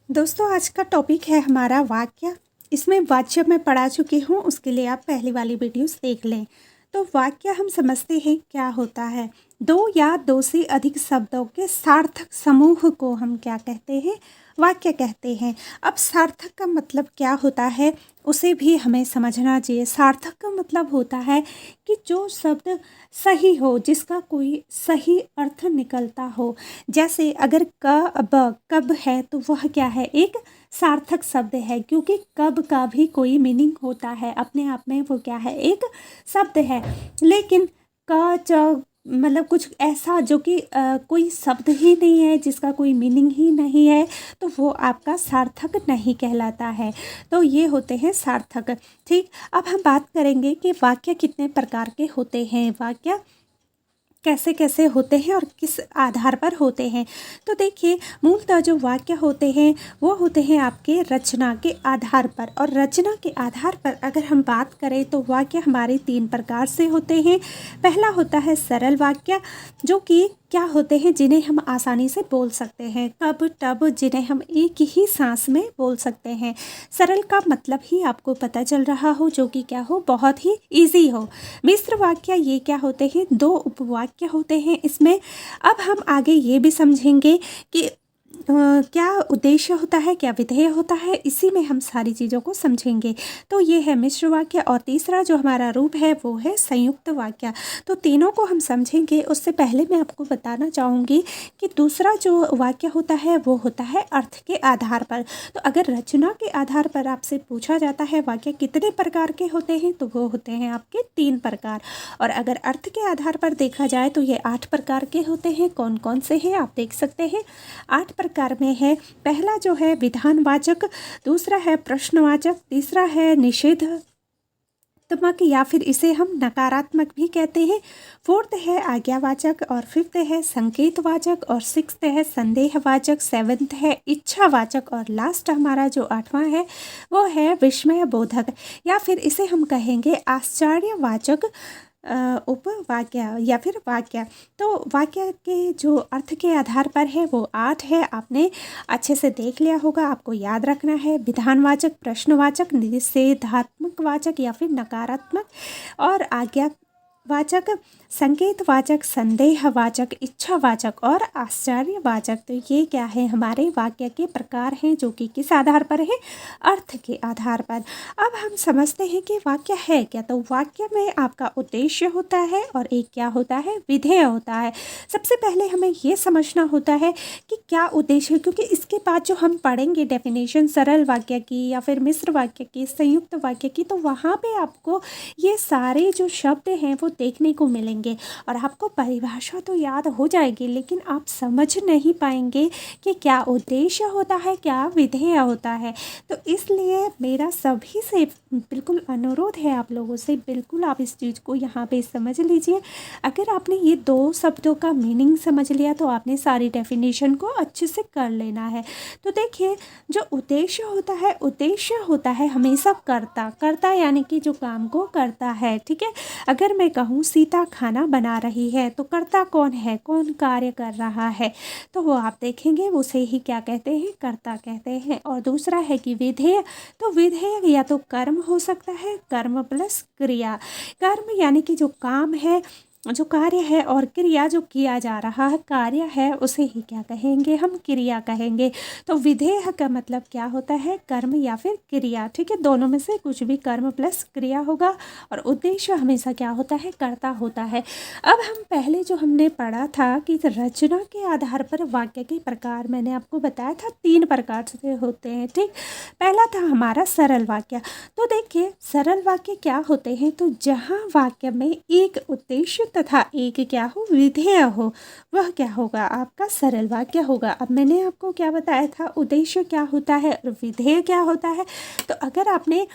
दोस्तों आज का टॉपिक है हमारा वाक्य। इसमें वाच्य मैं पढ़ा चुकी हूँ, उसके लिए आप पहली वाली वीडियोस देख लें। तो वाक्य हम समझते हैं क्या होता है। दो या दो से अधिक शब्दों के सार्थक समूह को हम क्या कहते हैं, वाक्य कहते हैं। अब सार्थक का मतलब क्या होता है उसे भी हमें समझना चाहिए। सार्थक का मतलब होता है कि जो शब्द सही हो, जिसका कोई सही अर्थ निकलता हो। जैसे अगर कब है तो वह क्या है, एक सार्थक शब्द है, क्योंकि कब का भी कोई मीनिंग होता है, अपने आप में वो क्या है, एक शब्द है। लेकिन का च मतलब कुछ ऐसा जो कि कोई शब्द ही नहीं है, जिसका कोई मीनिंग ही नहीं है, तो वो आपका सार्थक नहीं कहलाता है। तो ये होते हैं सार्थक। ठीक, अब हम बात करेंगे कि वाक्य कितने प्रकार के होते हैं, वाक्य कैसे कैसे होते हैं और किस आधार पर होते हैं। तो देखिए, मूलतः जो वाक्य होते हैं वो होते हैं आपके रचना के आधार पर। और रचना के आधार पर अगर हम बात करें तो वाक्य हमारे 3 प्रकार से होते हैं। पहला होता है सरल वाक्य, जो कि क्या होते हैं, जिन्हें हम आसानी से बोल सकते हैं, कब तब, जिन्हें हम एक ही सांस में बोल सकते हैं। सरल का मतलब ही आपको पता चल रहा हो, जो कि क्या हो, बहुत ही इजी हो। मिश्र वाक्य ये क्या होते हैं, 2 उपवाक्य होते हैं इसमें। अब हम आगे ये भी समझेंगे कि क्या उद्देश्य होता है, क्या विधेय होता है, इसी में हम सारी चीज़ों को समझेंगे। तो ये है मिश्र वाक्य। और तीसरा जो हमारा रूप है वो है संयुक्त वाक्य। तो तीनों को हम समझेंगे, उससे पहले मैं आपको बताना चाहूँगी कि दूसरा जो वाक्य होता है वो होता है अर्थ के आधार पर। तो अगर रचना के आधार पर आपसे पूछा जाता है वाक्य कितने प्रकार के होते हैं, तो वो होते हैं आपके 3 प्रकार। और अगर अर्थ के आधार पर देखा जाए तो ये 8 प्रकार के होते हैं। कौन कौन से हैं आप देख सकते हैं। 8 प्रकार में है। पहला जो है विधानवाचक, दूसरा है प्रश्नवाचक, तीसरा है निषेधात्मक या फिर इसे हम नकारात्मक भी कहते हैं, फोर्थ है आज्ञावाचक, और फिफ्थ है संकेतवाचक, और सिक्स्थ है संदेहवाचक, सेवन्थ है इच्छावाचक, और लास्ट हमारा जो 8वां है वो है विस्मय बोधक या फिर इसे हम कहेंगे आश्चर्यवाचक उपवाक्य या फिर वाक्य। तो वाक्य के जो अर्थ के आधार पर है वो 8 है। आपने अच्छे से देख लिया होगा, आपको याद रखना है। विधानवाचक, प्रश्नवाचक, निषेधात्मक वाचक या फिर नकारात्मक, और आज्ञावाचक, संकेतवाचक, संदेहवाचक, इच्छावाचक और आश्चर्यवाचक। तो ये क्या है, हमारे वाक्य के प्रकार हैं, जो कि किस आधार पर है, अर्थ के आधार पर। अब हम समझते हैं कि वाक्य है क्या। तो वाक्य में आपका उद्देश्य होता है और एक क्या होता है, विधेय होता है। सबसे पहले हमें ये समझना होता है कि क्या उद्देश्य है, क्योंकि इसके बाद जो हम पढ़ेंगे डेफिनेशन सरल वाक्य की या फिर मिश्र वाक्य की, संयुक्त वाक्य की, तो वहाँ पे आपको ये सारे जो शब्द हैं वो देखने को मिलेंगे और आपको परिभाषा तो याद हो जाएगी, लेकिन आप समझ नहीं पाएंगे कि क्या उद्देश्य होता है, क्या विधेय होता है। तो इसलिए मेरा सभी से बिल्कुल अनुरोध है आप लोगों से, बिल्कुल आप इस चीज़ को यहाँ पे समझ लीजिए। अगर आपने ये 2 शब्दों का मीनिंग समझ लिया तो आपने सारी डेफिनेशन को अच्छे से कर लेना है। तो देखिए, जो उद्देश्य होता है हमेशा करता यानी कि जो काम को करता है। ठीक है, अगर मैं कहूँ सीता खाना बना रही है तो करता कौन है, कौन कार्य कर रहा है, तो वो आप देखेंगे उसे ही क्या कहते हैं, कर्ता कहते हैं। और दूसरा है कि विधेय, तो विधेय या तो कर्म हो सकता है, कर्म प्लस क्रिया। कर्म यानी कि जो काम है, जो कार्य है, और क्रिया जो किया जा रहा है कार्य है, उसे ही क्या कहेंगे, हम क्रिया कहेंगे। तो विधेय का मतलब क्या होता है, कर्म या फिर क्रिया। ठीक है, दोनों में से कुछ भी कर्म प्लस क्रिया होगा। और उद्देश्य हमेशा क्या होता है, कर्ता होता है। अब हम पहले जो हमने पढ़ा था कि रचना के आधार पर वाक्य के प्रकार, मैंने आपको बताया था 3 प्रकार से होते हैं। ठीक, पहला था हमारा सरल वाक्य। तो देखिए, सरल वाक्य क्या होते हैं, तो जहाँ वाक्य में एक उद्देश्य तथा एक क्या हो, विधेय हो, वह क्या होगा, आपका सरल वाक्य होगा। अब मैंने आपको क्या बताया था, उद्देश्य क्या होता है और विधेय क्या होता है। तो अगर आपने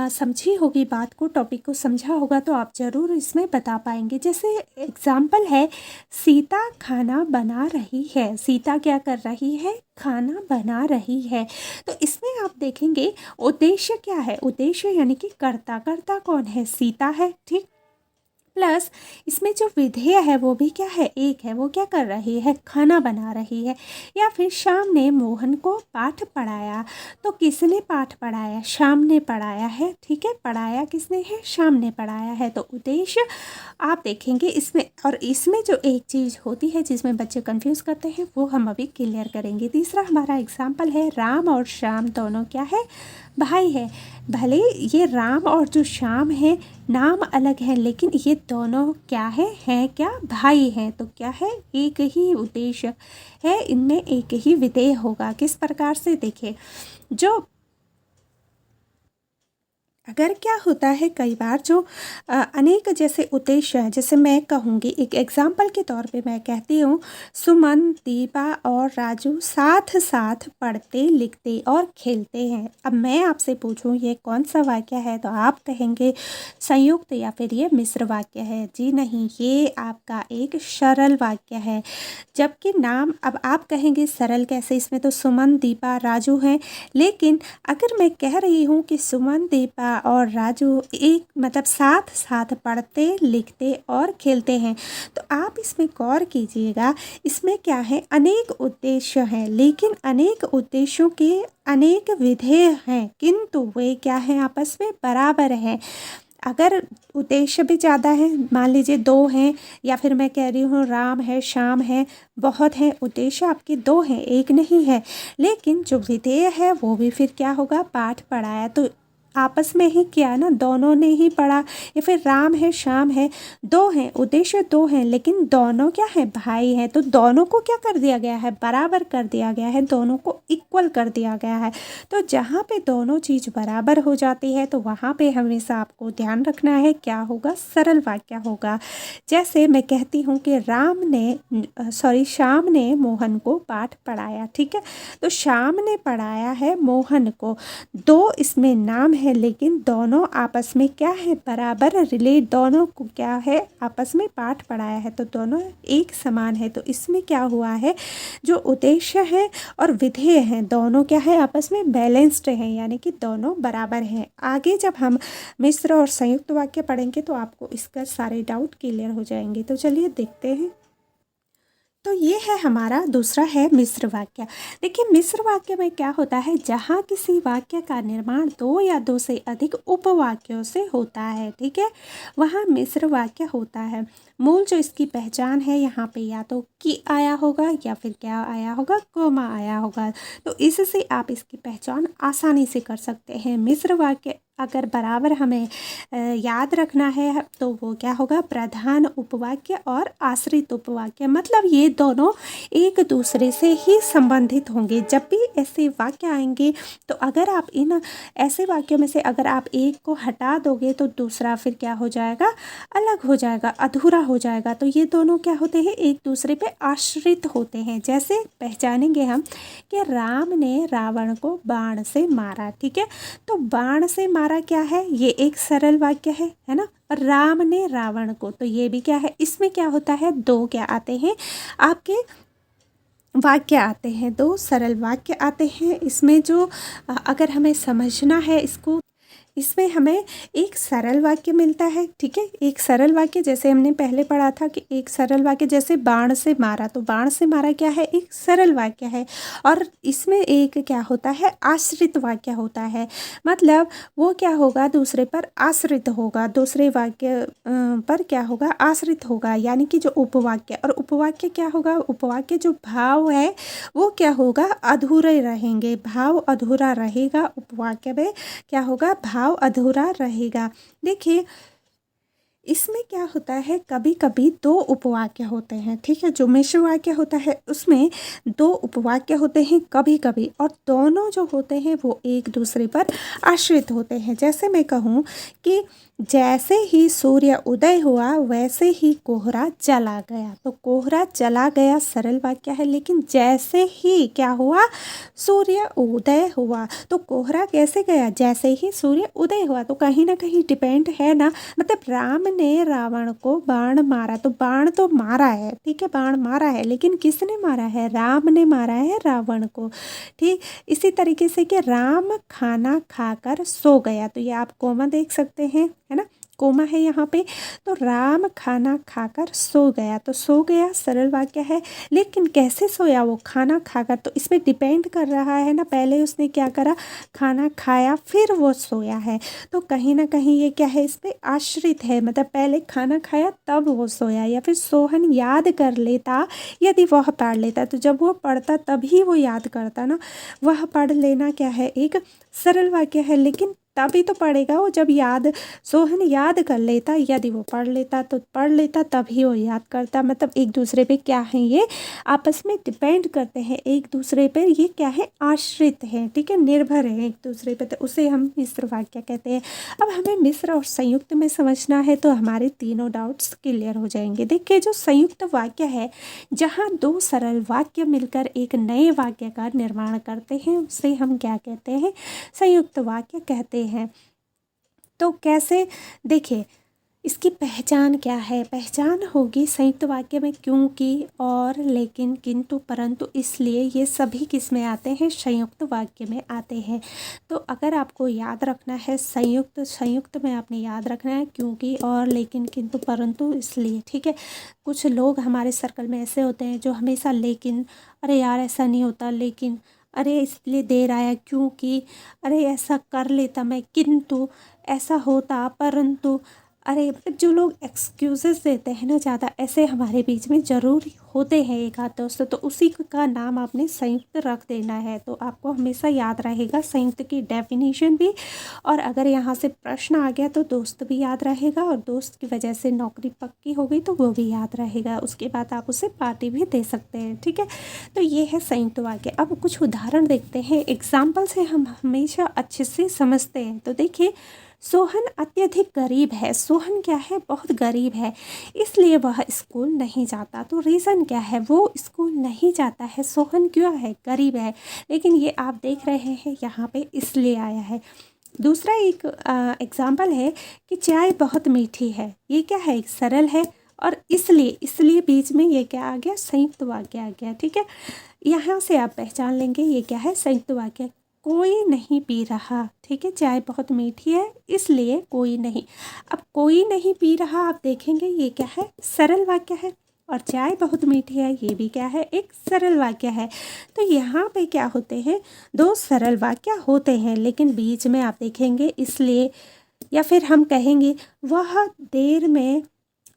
समझी होगी बात को, टॉपिक को समझा होगा, तो आप ज़रूर इसमें बता पाएंगे। जैसे एग्जाम्पल है, सीता खाना बना रही है। सीता क्या कर रही है, खाना बना रही है। तो इसमें आप देखेंगे उद्देश्य क्या है, उद्देश्य यानी कि कर्ता कौन है, सीता है। ठीक, प्लस इसमें जो विधेय है वो भी क्या है, एक है। वो क्या कर रही है, खाना बना रही है। या फिर श्याम ने मोहन को पाठ पढ़ाया। तो किसने पाठ पढ़ाया, श्याम ने पढ़ाया है। ठीक है, पढ़ाया किसने है, श्याम ने पढ़ाया है। तो उद्देश्य आप देखेंगे इसमें। और इसमें जो एक चीज़ होती है जिसमें बच्चे कंफ्यूज करते हैं वो हम अभी क्लियर करेंगे। तीसरा हमारा एग्जाम्पल है, राम और श्याम दोनों क्या है, भाई है। भले ये राम और जो श्याम है नाम अलग है, लेकिन ये दोनों क्या है, हैं क्या, भाई हैं। तो क्या है, एक ही उद्देश्य है, इनमें एक ही विधेय होगा। किस प्रकार से, देखिए, जो अगर क्या होता है कई बार जो अनेक जैसे उद्देश्य है, जैसे मैं कहूँगी एक एग्जाम्पल के तौर पे मैं कहती हूँ, सुमन, दीपा और राजू साथ साथ पढ़ते, लिखते और खेलते हैं। अब मैं आपसे पूछूँ ये कौन सा वाक्य है, तो आप कहेंगे संयुक्त या फिर ये मिश्र वाक्य है। जी नहीं, ये आपका एक सरल वाक्य है। जबकि नाम, अब आप कहेंगे सरल कैसे, इसमें तो सुमन, दीपा, राजू हैं। लेकिन अगर मैं कह रही हूँ कि सुमन, दीपा और राजू एक मतलब साथ साथ पढ़ते, लिखते और खेलते हैं, तो आप इसमें गौर कीजिएगा। इसमें क्या है, अनेक उद्देश्य हैं, लेकिन अनेक उद्देश्यों के अनेक विधेय हैं, किंतु वे क्या हैं, आपस में बराबर हैं। अगर उद्देश्य भी ज़्यादा है, मान लीजिए 2 हैं, या फिर मैं कह रही हूँ राम है, श्याम है, बहुत हैं, उद्देश्य आपके 2 हैं, एक नहीं है, लेकिन जो विधेय है वो भी फिर क्या होगा, पाठ पढ़ाया। तो आपस में ही क्या ना, दोनों ने ही पढ़ा। या फिर राम है, श्याम है, 2 हैं, उद्देश्य 2 हैं, लेकिन दोनों क्या है, भाई हैं। तो दोनों को क्या कर दिया गया है, बराबर कर दिया गया है, दोनों को इक्वल कर दिया गया है। तो जहाँ पे दोनों चीज़ बराबर हो जाती है तो वहाँ पे हमेशा आपको ध्यान रखना है, क्या होगा, सरल वाक्य होगा। जैसे मैं कहती हूँ कि श्याम ने मोहन को पाठ पढ़ाया। ठीक है, तो श्याम ने पढ़ाया है मोहन को। 2 इसमें नाम है, लेकिन दोनों आपस में क्या है, बराबर रिलेट, दोनों को क्या है, आपस में पाठ पढ़ाया है, तो दोनों एक समान है। तो इसमें क्या हुआ है, जो उद्देश्य है और विधेय हैं, दोनों क्या है, आपस में बैलेंस्ड हैं, यानी कि दोनों बराबर हैं। आगे जब हम मिश्र और संयुक्त वाक्य पढ़ेंगे तो आपको इसका सारे डाउट क्लियर हो जाएंगे। तो चलिए देखते हैं। तो ये है हमारा दूसरा है मिश्र वाक्य। देखिए, मिश्र वाक्य में क्या होता है, जहाँ किसी वाक्य का निर्माण 2 या 2 से अधिक उपवाक्यों से होता है, ठीक है, वहाँ मिश्र वाक्य होता है। मूल जो इसकी पहचान है, यहाँ पे या तो की आया होगा या फिर क्या आया होगा, कोमा आया होगा। तो इससे आप इसकी पहचान आसानी से कर सकते हैं। मिश्र वाक्य अगर बराबर हमें याद रखना है तो वो क्या होगा, प्रधान उपवाक्य और आश्रित उपवाक्य, मतलब ये दोनों एक दूसरे से ही संबंधित होंगे। जब भी ऐसे वाक्य आएंगे तो अगर आप इन ऐसे वाक्यों में से अगर आप एक को हटा दोगे तो दूसरा फिर क्या हो जाएगा, अलग हो जाएगा, अधूरा हो जाएगा। तो ये दोनों क्या होते हैं, एक दूसरे पे आश्रित होते हैं। जैसे पहचानेंगे हम कि राम ने रावण को बाण से मारा। ठीक है, तो बाण से मारा क्या है, ये एक सरल वाक्य है ना। और राम ने रावण को, तो ये भी क्या है, इसमें क्या होता है, 2 क्या आते हैं, आपके वाक्य आते हैं, 2 सरल वाक्य आते हैं। इसमें जो अगर हमें समझना है इसको, इसमें हमें एक सरल वाक्य मिलता है। ठीक है, एक सरल वाक्य, जैसे हमने पहले पढ़ा था कि एक सरल वाक्य, जैसे बाण से मारा, तो बाण से मारा क्या है, एक सरल वाक्य है। और इसमें एक क्या होता है, आश्रित वाक्य होता है, मतलब वो क्या होगा, दूसरे पर आश्रित होगा, दूसरे वाक्य पर क्या होगा, आश्रित होगा, यानी कि जो उपवाक्य। और उपवाक्य क्या होगा, उपवाक्य जो भाव है वो क्या होगा, अधूरे रहेंगे, भाव अधूरा रहेगा, उपवाक्य में क्या होगा, भाव अधूरा रहेगा। देखिए, इसमें क्या होता है, कभी कभी 2 उपवाक्य होते हैं। ठीक है, जो मिश्र वाक्य होता है उसमें 2 उपवाक्य होते हैं कभी कभी, और दोनों जो होते हैं वो एक दूसरे पर आश्रित होते हैं। जैसे मैं कहूँ कि जैसे ही सूर्य उदय हुआ वैसे ही कोहरा चला गया, तो कोहरा चला गया सरल वाक्य है, लेकिन जैसे ही क्या हुआ, सूर्य उदय हुआ, तो कोहरा कैसे गया, जैसे ही सूर्य उदय हुआ। तो कहीं ना कहीं डिपेंड है ना, मतलब राम ने रावण को बाण मारा, तो बाण तो मारा है, ठीक है, बाण मारा है, लेकिन किसने मारा है, राम ने मारा है रावण को। ठीक, इसी तरीके से कि राम खाना खाकर सो गया, तो ये आप कोमा देख सकते हैं, है ना। कोमा है यहाँ पे। तो राम खाना खाकर सो गया, तो सो गया सरल वाक्य है, लेकिन कैसे सोया वो खाना खाकर, तो इस पर डिपेंड कर रहा है ना, पहले उसने क्या करा, खाना खाया फिर वो सोया है। तो कहीं ना कहीं ये क्या है, इस पर आश्रित है, मतलब पहले खाना खाया तब वो सोया। या फिर सोहन याद कर लेता यदि वह पढ़ लेता, तो जब वो पढ़ता तभी वो याद करता ना। वह पढ़ लेना क्या है, एक सरल वाक्य है, लेकिन तभी तो पढ़ेगा वो जब याद, सोहन याद कर लेता, यदि वो पढ़ लेता तो पढ़ लेता तभी वो याद करता। मतलब एक दूसरे पे क्या है, ये आपस में डिपेंड करते हैं, एक दूसरे पे ये क्या है, आश्रित हैं, ठीक है, निर्भर है एक दूसरे पे, तो उसे हम मिश्र वाक्य कहते हैं। अब हमें मिश्र और संयुक्त में समझना है, तो हमारे तीनों डाउट्स क्लियर हो जाएंगे। देखिए जो संयुक्त वाक्य है, जहाँ दो सरल वाक्य मिलकर एक नए वाक्य का निर्माण करते हैं, उसे हम क्या कहते हैं, संयुक्त वाक्य कहते हैं। तो कैसे, देखिए इसकी पहचान क्या है, पहचान होगी संयुक्त वाक्य में क्योंकि, और, लेकिन, किंतु, परंतु, इसलिए, ये सभी किस में आते हैं, संयुक्त वाक्य में आते हैं। तो अगर आपको याद रखना है संयुक्त में आपने याद रखना है क्योंकि, और, लेकिन, किंतु, परंतु, इसलिए, ठीक है। कुछ लोग हमारे सर्कल में ऐसे होते हैं जो हमेशा लेकिन, अरे यार ऐसा नहीं होता, लेकिन, अरे इसलिए देर आया क्योंकि, अरे ऐसा कर लेता मैं किंतु, ऐसा होता परंतु, अरे मतलब जो लोग एक्सक्यूज़ेस देते हैं ना ज़्यादा, ऐसे हमारे बीच में ज़रूर होते हैं एक आध दोस्त, तो उसी का नाम आपने संयुक्त रख देना है। तो आपको हमेशा याद रहेगा संयुक्त की डेफिनेशन भी, और अगर यहाँ से प्रश्न आ गया तो दोस्त भी याद रहेगा, और दोस्त की वजह से नौकरी पक्की हो गई तो वो भी याद रहेगा, उसके बाद आप उसे पार्टी भी दे सकते हैं, ठीक है। तो ये है संयुक्त वाक्य। अब कुछ उदाहरण देखते हैं, एग्जाम्पल से हम हमेशा अच्छे से समझते हैं। तो देखिए सोहन अत्यधिक गरीब है, सोहन क्या है, बहुत गरीब है, इसलिए वह स्कूल नहीं जाता। तो रीज़न क्या है, वो स्कूल नहीं जाता है, सोहन क्यों है, गरीब है, लेकिन ये आप देख रहे हैं यहाँ पे इसलिए आया है। दूसरा एक एग्जाम्पल है कि चाय बहुत मीठी है, ये क्या है, एक सरल है, और इसलिए बीच में ये क्या आ गया, संयुक्त वाक्य आ गया, ठीक है। यहाँ से आप पहचान लेंगे ये क्या है, संयुक्त वाक्य। कोई नहीं पी रहा, ठीक है, चाय बहुत मीठी है इसलिए कोई नहीं। अब कोई नहीं पी रहा आप देखेंगे ये क्या है, सरल वाक्य है, और चाय बहुत मीठी है ये भी क्या है, एक सरल वाक्य है। तो यहाँ पे क्या होते हैं, दो सरल वाक्य होते हैं, लेकिन बीच में आप देखेंगे इसलिए, या फिर हम कहेंगे वह देर में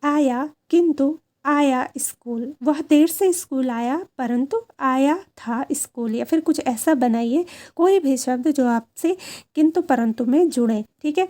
आया किंतु आया स्कूल, वह देर से स्कूल आया परंतु आया था स्कूल, या फिर कुछ ऐसा बनाइए कोई भी शब्द जो आपसे किंतु परंतु में जुड़े, ठीक है।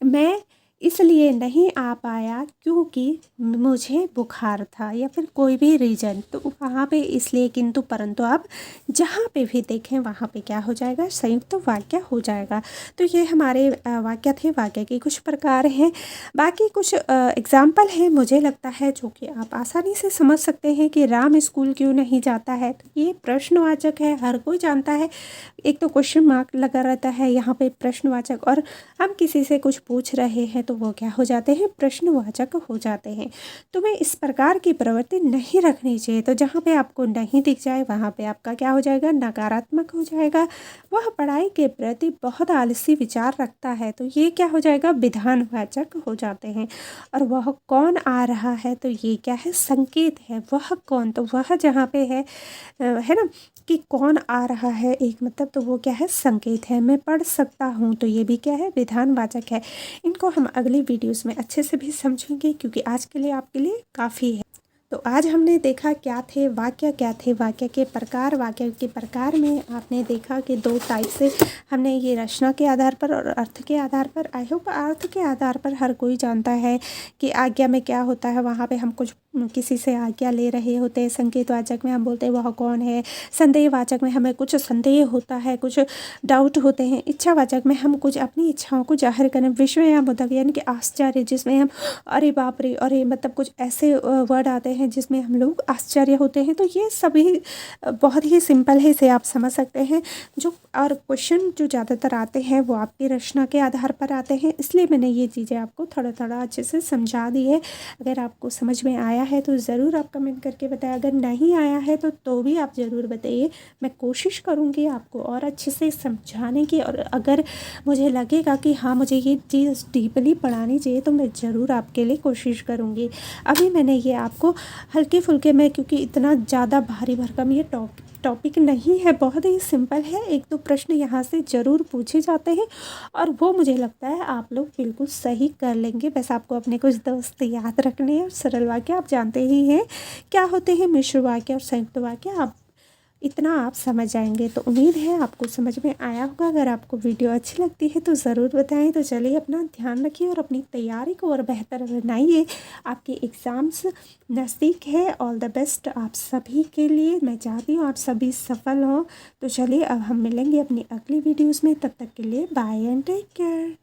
मैं इसलिए नहीं आ पाया क्योंकि मुझे बुखार था, या फिर कोई भी रीज़न, तो वहाँ पे इसलिए किंतु परंतु आप जहाँ पे भी देखें वहाँ पे क्या हो जाएगा, संयुक्त वाक्य हो जाएगा। तो ये हमारे वाक्य थे, वाक्य के कुछ प्रकार हैं। बाकी कुछ एग्जाम्पल हैं मुझे लगता है जो कि आप आसानी से समझ सकते हैं कि राम स्कूल क्यों नहीं जाता है। तो ये प्रश्नवाचक है, हर कोई जानता है, एक तो क्वेश्चन मार्क लगा रहता है यहाँ पे प्रश्नवाचक, और हम किसी से कुछ पूछ रहे हैं तो वो क्या हो जाते हैं, प्रश्नवाचक हो जाते हैं। तो मैं इस प्रकार की प्रवृत्ति नहीं रखनी चाहिए। तो जहाँ पे आपको नहीं दिख जाए वहाँ पे आपका क्या हो जाएगा, नकारात्मक हो जाएगा। वह पढ़ाई के प्रति बहुत आलसी विचार रखता है, तो ये क्या हो जाएगा, विधानवाचक हो जाते हैं। और वह कौन आ रहा है, तो ये क्या है, संकेत है, वह कौन, तो वह जहाँ पे है ना कि कौन आ रहा है एक मतलब, तो वो क्या है, संकेत है। मैं पढ़ सकता हूँ, तो ये भी क्या है, विधानवाचक है। इनको हम अगली वीडियोस में अच्छे से भी समझेंगे, क्योंकि आज के लिए आपके लिए काफ़ी है। तो आज हमने देखा क्या थे वाक्य, क्या थे वाक्य के प्रकार। वाक्य के प्रकार में आपने देखा कि दो टाइप से हमने ये रचना के आधार पर और अर्थ के आधार पर। आई होप अर्थ के आधार पर हर कोई जानता है कि आज्ञा में क्या होता है, वहाँ पे हम कुछ किसी से आज्ञा ले रहे होते हैं। संकेतवाचक में हम बोलते हैं वह कौन है, संदेहवाचक में हमें कुछ संदेह होता है, कुछ डाउट होते हैं, इच्छावाचक में हम कुछ अपनी इच्छाओं को जाहिर करें, विस्मयाबोधक यानी कि आश्चर्य जिसमें हम अरे बाप रे, अरे मतलब कुछ ऐसे वर्ड आते हैं हैं जिसमें हम लोग आश्चर्य होते हैं। तो ये सभी बहुत ही सिंपल है, इसे आप समझ सकते हैं। जो और क्वेश्चन जो ज़्यादातर आते हैं वो आपकी रचना के आधार पर आते हैं, इसलिए मैंने ये चीज़ें आपको थोड़ा थोड़ा अच्छे से समझा दी है। अगर आपको समझ में आया है तो ज़रूर आप कमेंट करके बताएं, अगर नहीं आया है तो भी आप ज़रूर बताइए। मैं कोशिश करूँगी आपको और अच्छे से समझाने की, और अगर मुझे लगेगा कि हाँ मुझे ये चीज़ डीपली पढ़ानी चाहिए तो मैं ज़रूर आपके लिए कोशिश करूँगी। अभी मैंने ये आपको हल्के फुल्के में, क्योंकि इतना ज़्यादा भारी भरकम ये टॉपिक नहीं है, बहुत ही सिंपल है। 1-2 प्रश्न यहाँ से ज़रूर पूछे जाते हैं और वो मुझे लगता है आप लोग बिल्कुल सही कर लेंगे। बस आपको अपने कुछ दोस्त याद रखने हैं। सरल वाक्य आप जानते ही हैं क्या होते हैं, मिश्र वाक्य और संयुक्त वाक्य, आप इतना आप समझ जाएंगे। तो उम्मीद है आपको समझ में आया होगा। अगर आपको वीडियो अच्छी लगती है तो ज़रूर बताएं। तो चलिए अपना ध्यान रखिए और अपनी तैयारी को और बेहतर बनाइए। आपके एग्ज़ाम्स नज़दीक है। ऑल द बेस्ट आप सभी के लिए। मैं चाहती हूँ आप सभी सफल हों। तो चलिए अब हम मिलेंगे अपनी अगली वीडियोज़ में। तब तक के लिए बाय एंड टेक केयर।